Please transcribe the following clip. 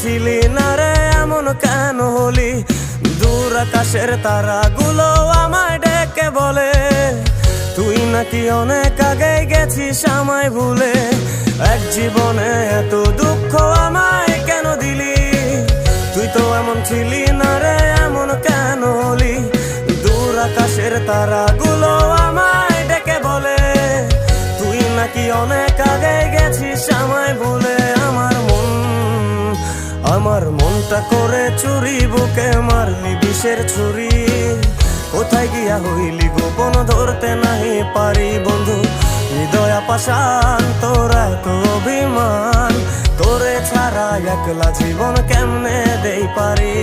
ছিলি না রে এমন কেন হলি? দূর আকাশের তারাগুলো আমায় ডেকে বলে তুই নাকি অনেক আগে গেছিস আমায় ভুলে। এক জীবনে এত দুঃখ আমায় কেন দিলি? তুই তো এমন ছিলি না রে এমন কেন হলি? দূর আকাশের তারাগুলো আমায় ডেকে বলে তুই নাকি অনেক আগে গেছিস আমায় ভুলে। আমার মনটা করে চুরি, বুকে মারলি বিষের ছুরি। কোথায় গিয়া হইলি গোপন ধরতে নাহি পারি বন্ধু। হৃদয় পাষাণ তোর এত অভিমান, তোরে ছাড়া একলা জীবন কেমনে দেই পারি?